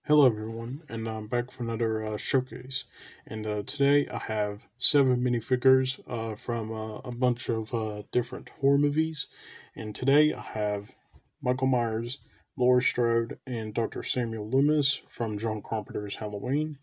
Hello everyone, and I'm back for another showcase. And today I have 7 minifigures from a bunch of different horror movies. And today I have Michael Myers, Laurie Strode, and Dr. Samuel Loomis from John Carpenter's Halloween.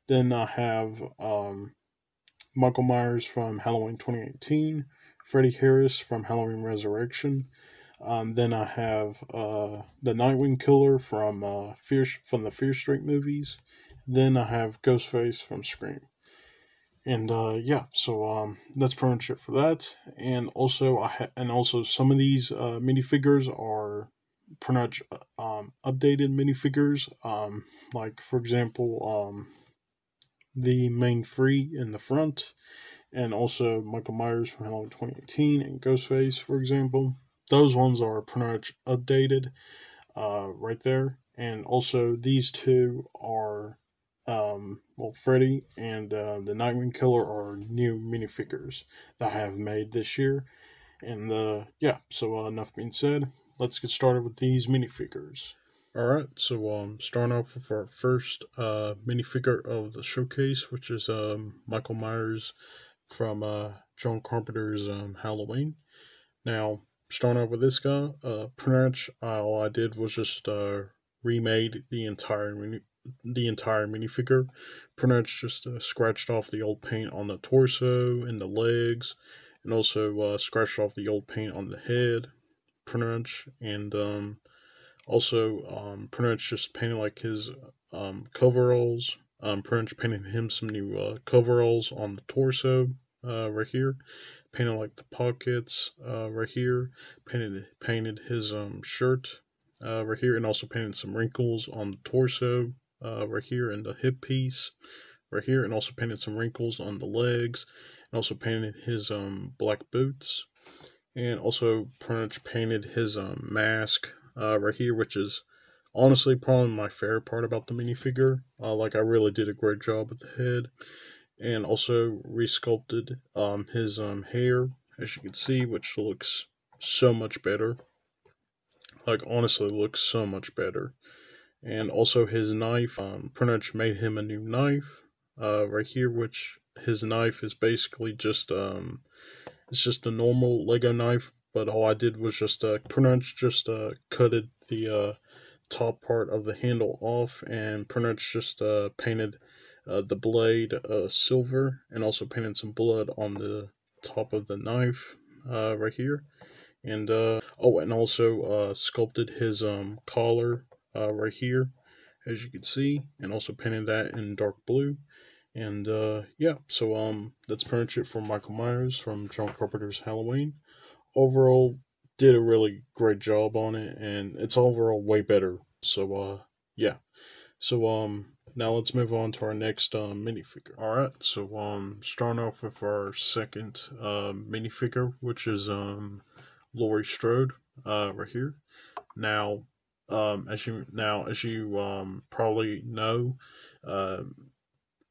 Then I have Michael Myers from Halloween 2018, Freddie Harris from Halloween Resurrection. Then I have the Nightwing Killer from the Fear Street movies. Then I have Ghostface from Scream. And yeah, so that's pretty much it for that. And also some of these minifigures are pretty much updated minifigures. Like for example, the main three in the front, and also Michael Myers from Halloween 2018 and Ghostface, for example. Those ones are pretty much updated right there. And also, these two are, Freddie and the Nightwing Killer are new minifigures that I have made this year. And yeah, so enough being said, let's get started with these minifigures. Alright, so starting off with our first minifigure of the showcase, which is Michael Myers from John Carpenter's Halloween. Now, starting off with this guy, pretty much all I did was just remade the entire minifigure. Pretty much just scratched off the old paint on the torso and the legs, and also scratched off the old paint on the head. Pretty much, and also pretty much just painted like his coveralls. Pretty much painted him some new coveralls on the torso right here. Painted like the pockets right here. Painted his shirt right here, and also painted some wrinkles on the torso right here and the hip piece right here, and also painted some wrinkles on the legs, and also painted his black boots, and also pretty much painted his mask right here, which is honestly probably my favorite part about the minifigure. Like I really did a great job with the head, and also resculpted his hair, as you can see, which looks so much better. Like honestly, looks so much better. And also his knife, pretty much made him a new knife right here, which his knife is basically just it's just a normal Lego knife, but all I did was just pretty much just cutted the top part of the handle off, and pretty much just painted the blade silver, and also painted some blood on the top of the knife right here. And and also sculpted his collar right here, as you can see, and also painted that in dark blue. And yeah, so that's pretty much it for Michael Myers from John Carpenter's Halloween. Overall, did a really great job on it, and it's overall way better. So yeah. So now let's move on to our next minifigure. Alright, so starting off with our second minifigure, which is Laurie Strode right here. Now as you probably know,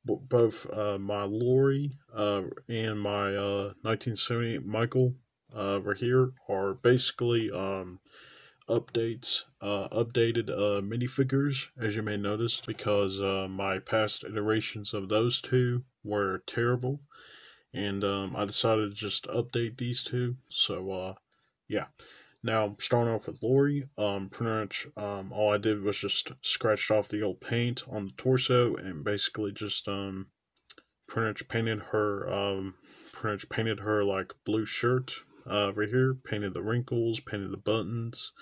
both my Laurie and my 1978 Michael right here are basically updated minifigures, as you may notice, because my past iterations of those two were terrible, and I decided to just update these two. So yeah. Now, starting off with Lori, pretty much all I did was just scratched off the old paint on the torso, and basically just pretty much painted her like blue shirt right here, painted the wrinkles, painted the buttons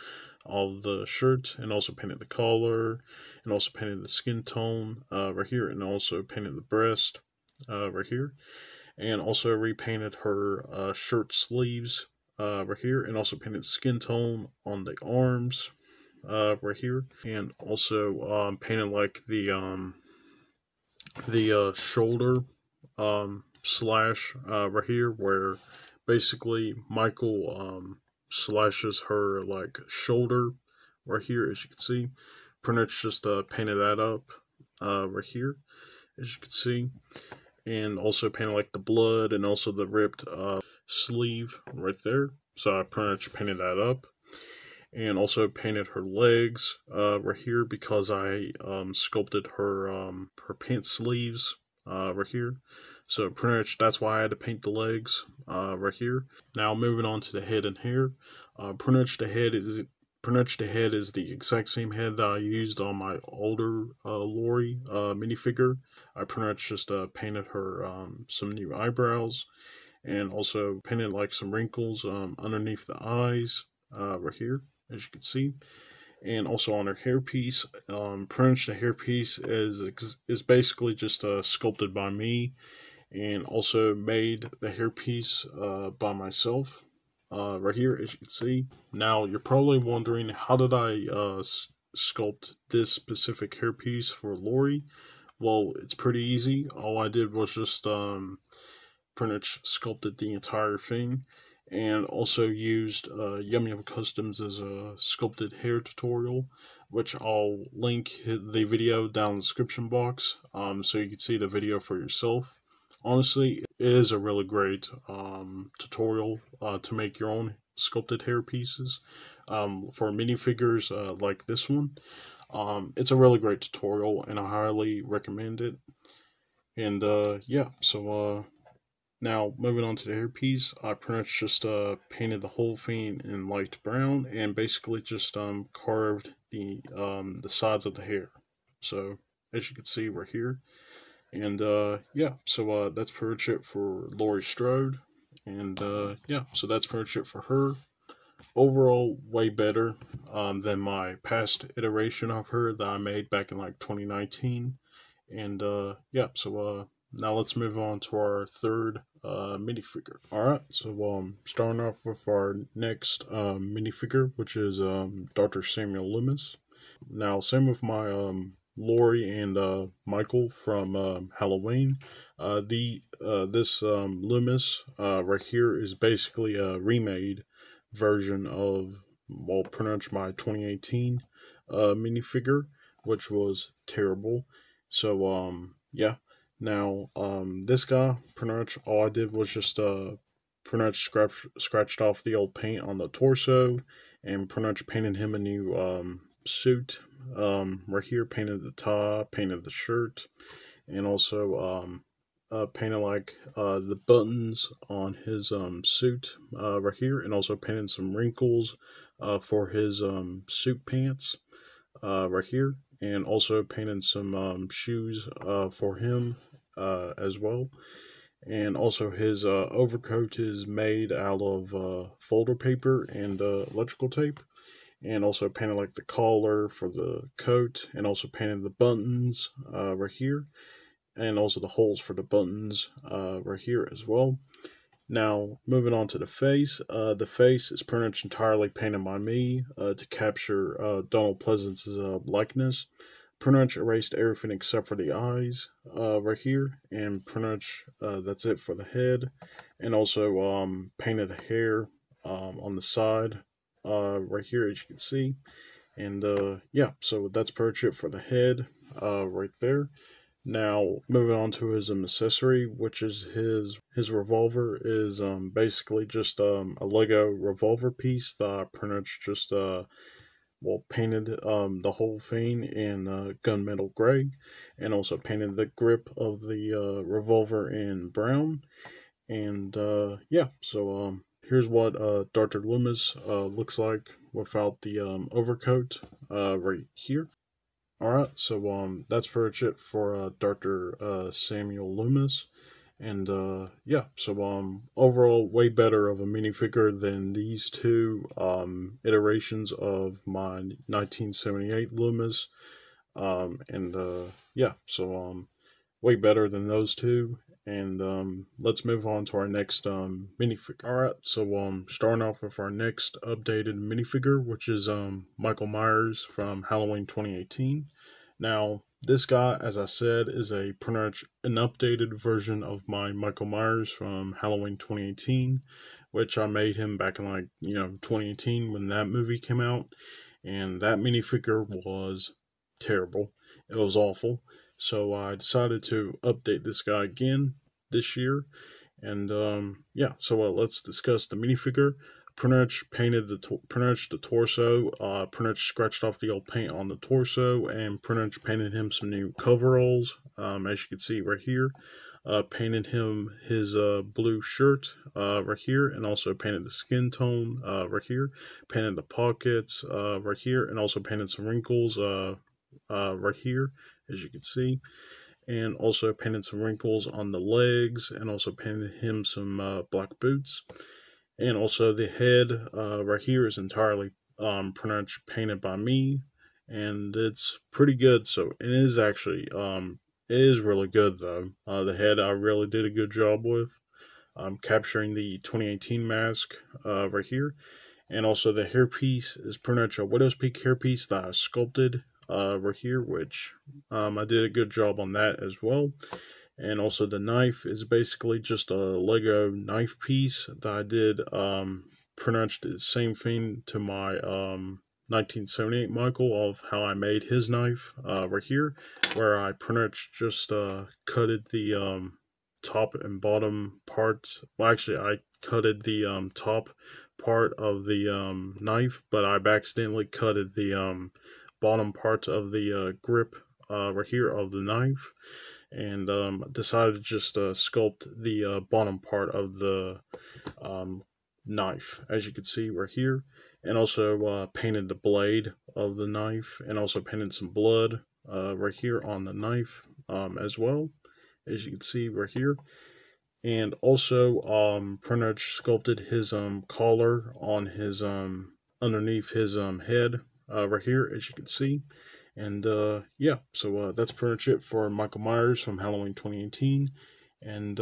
of the shirt, and also painted the collar, and also painted the skin tone right here, and also painted the breast right here, and also repainted her shirt sleeves right here, and also painted skin tone on the arms right here, and also painted like the shoulder slash right here, where basically Michael slashes her like shoulder right here, as you can see. Pretty much just painted that up right here, as you can see, and also painted like the blood and also the ripped sleeve right there. So I pretty much painted that up. and also painted her legs right here because I sculpted her pant sleeves right here. So pretty much that's why I had to paint the legs right here. Now moving on to the head and hair. Pretty much the head is the exact same head that I used on my older Lori minifigure. I pretty much just painted her some new eyebrows and also painted like some wrinkles underneath the eyes right here, as you can see, and also on her hairpiece. Pretty much the hairpiece is basically just sculpted by me, and also made the hairpiece by myself. Right here, as you can see. Now you're probably wondering, how did I sculpt this specific hairpiece for Lori? Well, it's pretty easy. All I did was just pretty much sculpted the entire thing, and also used Yum Yum Customs as a sculpted hair tutorial, which I'll link the video down in the description box, so you can see the video for yourself. Honestly, it is a really great tutorial to make your own sculpted hair pieces for minifigures like this one. It's a really great tutorial, and I highly recommend it. And yeah, so now, moving on to the hairpiece, I pretty much just painted the whole thing in light brown and basically just carved the sides of the hair. So, as you can see, we're here. And yeah, so that's pretty much it for Laurie Strode. And yeah, so that's pretty much it for her. Overall, way better than my past iteration of her that I made back in like 2019. And yeah, so now let's move on to our third minifigure. Alright, so starting off with our next minifigure, which is Dr. Samuel Loomis. Now, same with my Lori and Michael from Halloween. This Loomis right here is basically a remade version of, well, pretty much my 2018 minifigure, which was terrible. So yeah. Now this guy, pretty much all I did was just pretty much scratched off the old paint on the torso and pretty much painted him a new suit. Right here, painted the tie, painted the shirt, and also painted like the buttons on his suit right here, and also painted some wrinkles for his suit pants right here, and also painted some shoes for him as well. And also his overcoat is made out of folder paper and electrical tape. And also painted like the collar for the coat, and also painted the buttons right here, and also the holes for the buttons right here as well. Now, moving on to the face is pretty much entirely painted by me to capture Donald Pleasance's likeness. Pretty much erased everything except for the eyes right here, and pretty much that's it for the head. And also painted the hair on the side right here, as you can see. And yeah, so that's pretty much it for the head right there. Now, moving on to his accessory, which is his revolver, is basically just a Lego revolver piece that I pretty much just well, painted the whole thing in gunmetal gray, and also painted the grip of the revolver in brown. And yeah, so here's what Dr. Loomis looks like without the overcoat right here. Alright, so that's pretty much it for Dr. Samuel Loomis. And yeah, so overall, way better of a minifigure than these two iterations of my 1978 Loomis. And yeah, so way better than those two. And let's move on to our next minifigure. Alright, so starting off with our next updated minifigure, which is Michael Myers from Halloween 2018. Now, this guy, as I said, is pretty much an updated version of my Michael Myers from Halloween 2018, which I made him back in 2018 when that movie came out, and that minifigure was terrible. It was awful. So I decided to update this guy again this year, and yeah. So let's discuss the minifigure. pretty much painted pretty much the torso. Pretty much scratched off the old paint on the torso, and pretty much painted him some new coveralls. As you can see right here, painted him his blue shirt right here, and also painted the skin tone right here. Painted the pockets right here, and also painted some wrinkles right here, as you can see. And also painted some wrinkles on the legs, and also painted him some black boots. And also the head right here is entirely pretty much painted by me, and it's pretty good. So it is actually it is really good though. The head I really did a good job with capturing the 2018 mask right here. And also the hairpiece is pretty much a widow's peak hairpiece that I sculpted right here, which I did a good job on that as well. And also the knife is basically just a Lego knife piece that I did pretty much the same thing to my 1978 Michael of how I made his knife right here, where I pretty much just cutted the top and bottom parts. Well, actually, I cutted the top part of the knife, but I accidentally cutted the bottom part of the grip right here of the knife, and decided to just sculpt the bottom part of the knife, as you can see right here, and also painted the blade of the knife, and also painted some blood right here on the knife as well, as you can see right here. And also pretty much sculpted his collar on his underneath his head right here, as you can see. And yeah, so that's pretty much it for Michael Myers from Halloween 2018. And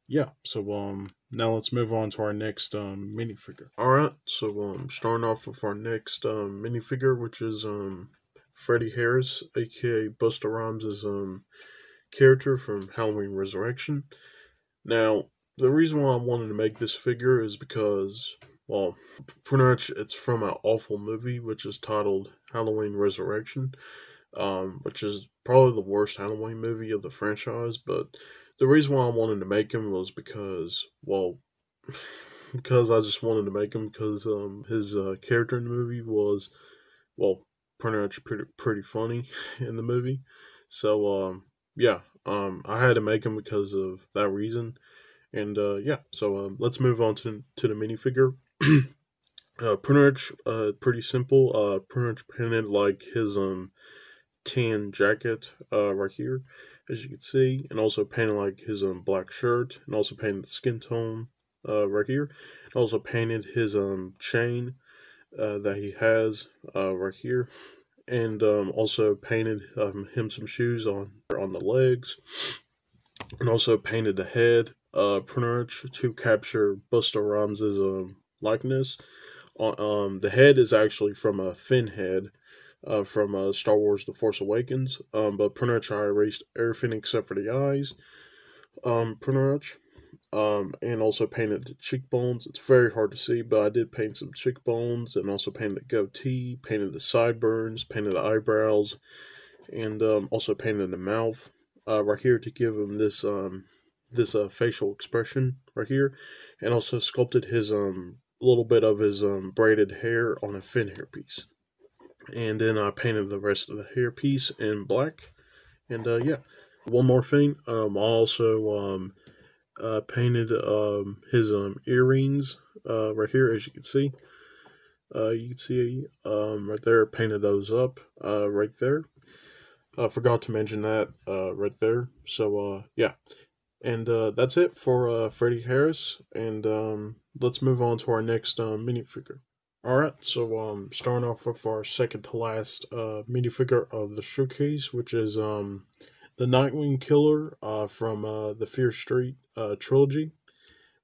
yeah, so now let's move on to our next minifigure. Alright, so starting off with our next minifigure, which is Freddie Harris, aka Busta Rhymes' character from Halloween Resurrection. Now, the reason why I wanted to make this figure is because, well, pretty much it's from an awful movie, which is titled Halloween Resurrection, which is probably the worst Halloween movie of the franchise. But the reason why I wanted to make him was because, well, because I just wanted to make him because his character in the movie was, well, pretty much pretty funny in the movie. So yeah, I had to make him because of that reason. And yeah, so let's move on to the minifigure. Pretty much pretty simple. Pretty much painted like his tan jacket right here, as you can see, and also painted like his black shirt, and also painted the skin tone right here. And also painted his chain that he has right here, and also painted him some shoes on the legs, and also painted the head pretty much to capture Busta Rhymes' likeness. The head is actually from a Finn head from Star Wars The Force Awakens, but pretty much I erased everything except for the eyes, pretty much. And also painted the cheekbones. It's very hard to see, but I did paint some cheekbones, and also painted the goatee, painted the sideburns, painted the eyebrows, and also painted the mouth right here to give him this facial expression right here, and also sculpted his little bit of his braided hair on a Finn hairpiece, and then I painted the rest of the hairpiece in black. And yeah, one more thing, I also painted his earrings right here, as you can see. Right there, painted those up right there. I forgot to mention that right there. So yeah, and that's it for Freddie Harris. And let's move on to our next minifigure. Alright, so starting off with our second to last minifigure of the showcase, which is the Nightwing Killer from the Fear Street trilogy,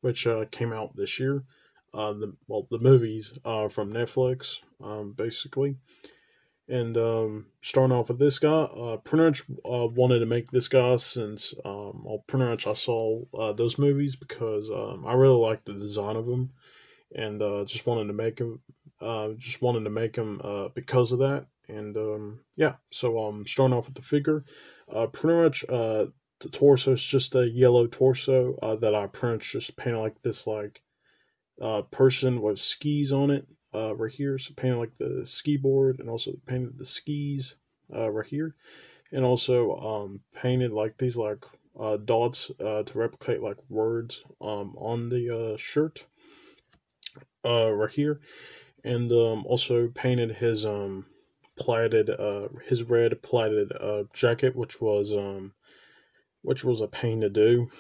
which came out this year. The movies from Netflix, basically. And starting off with this guy, pretty much wanted to make this guy since pretty much I saw those movies because I really liked the design of him, and just wanted to make him because of that. And yeah, so starting off with the figure, pretty much the torso is just a yellow torso that I pretty much just painted like this, like person with skis on it right here. So painted like the ski board, and also painted the skis right here, and also painted like these like dots to replicate like words on the shirt right here, and also painted his red plaided jacket, which was a pain to do.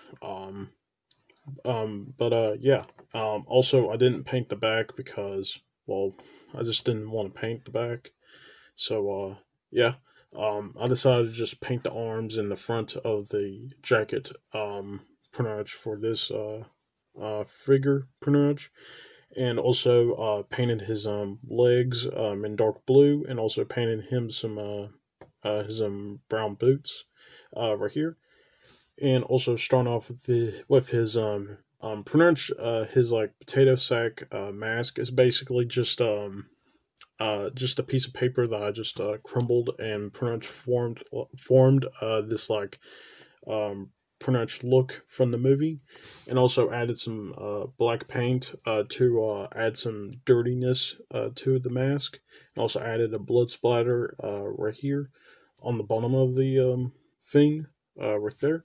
But yeah. Also, I didn't paint the back because, well, I just didn't want to paint the back. So yeah. I decided to just paint the arms and the front of the jacket. Pretty much for this figure, pretty much, and also painted his legs in dark blue, and also painted him some his brown boots right here, and also starting off with his pretty much his like potato sack mask is basically just a piece of paper that I just crumbled and pretty much formed this like pretty much look from the movie, and also added some black paint to add some dirtiness to the mask, and also added a blood splatter right here on the bottom of the thing right there,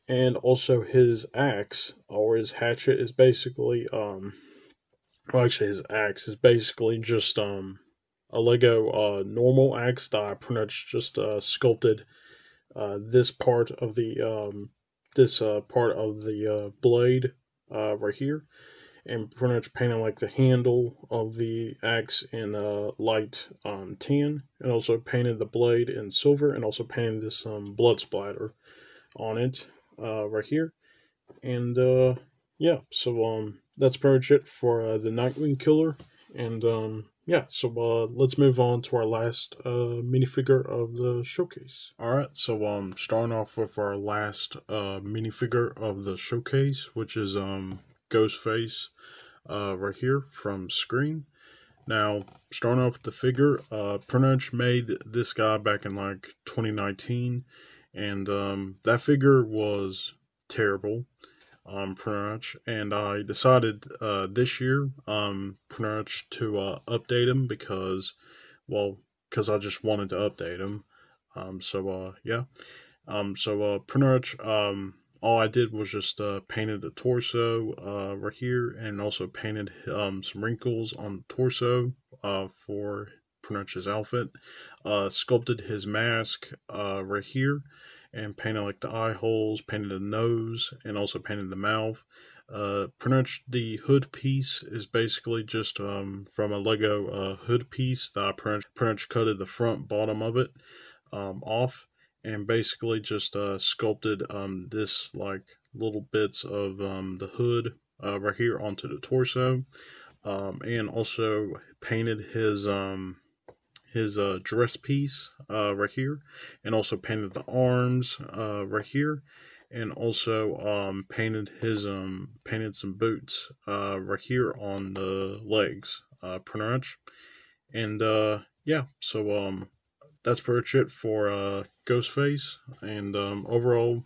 and also his axe or his hatchet is basically well, actually his axe is basically just a Lego normal axe that I pretty much just sculpted this part of the blade right here, and pretty much painted like the handle of the axe in light tan, and also painted the blade in silver, and also painted this blood splatter on it right here, and yeah. So that's pretty much it for the Nightwing Killer, and yeah, so let's move on to our last minifigure of the showcase. Alright, so starting off with our last minifigure of the showcase, which is Ghostface right here from Scream. Now, starting off with the figure, pretty much made this guy back in like 2019, and that figure was terrible. Pretty much, and I decided this year, pretty much to update him because, well, because I just wanted to update him. So yeah. So pretty much, all I did was just painted the torso right here, and also painted some wrinkles on the torso for pretty much his outfit. Sculpted his mask right here, and painted like the eye holes, painted the nose, and also painted the mouth. Pretty much the hood piece is basically just from a Lego hood piece that I pretty much cutted the front bottom of it off, and basically just sculpted this like little bits of the hood right here onto the torso, and also painted his dress piece right here, and also painted the arms right here, and also painted some boots right here on the legs pretty much, and yeah. So that's pretty much it for Ghostface, and overall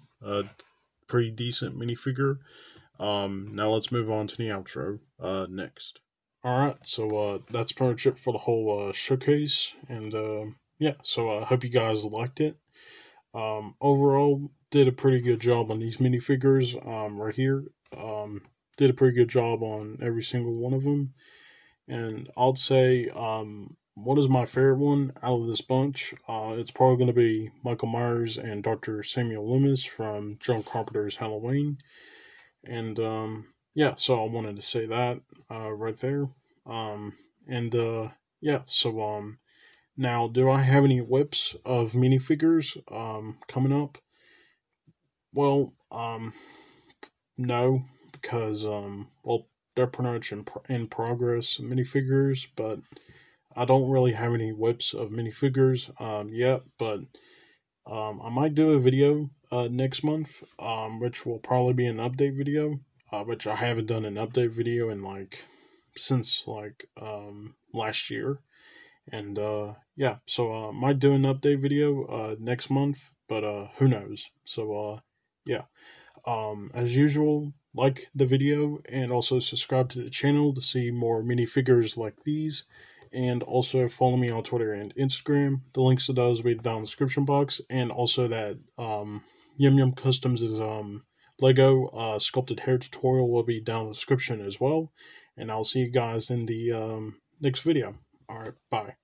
pretty decent minifigure. Now let's move on to the outro next. Alright, so that's pretty much it for the whole showcase, and yeah, so I hope you guys liked it. Overall, did a pretty good job on these minifigures right here. Did a pretty good job on every single one of them, and I'd say what is my favorite one out of this bunch? It's probably going to be Michael Myers and Dr. Samuel Loomis from John Carpenter's Halloween, and yeah, so I wanted to say that right there. And yeah, so now do I have any whips of minifigures coming up? Well, no, because well, they're pretty much in progress minifigures, but I don't really have any whips of minifigures yet, but I might do a video next month, which will probably be an update video, which I haven't done an update video in like since like last year, and yeah, so might do an update video next month, but who knows? So yeah, as usual, like the video and also subscribe to the channel to see more minifigures like these. And also follow me on Twitter and Instagram. The links to those will be down in the description box. And also that Yum Yum Customs is Lego sculpted hair tutorial will be down in the description as well. And I'll see you guys in the next video. Alright, bye.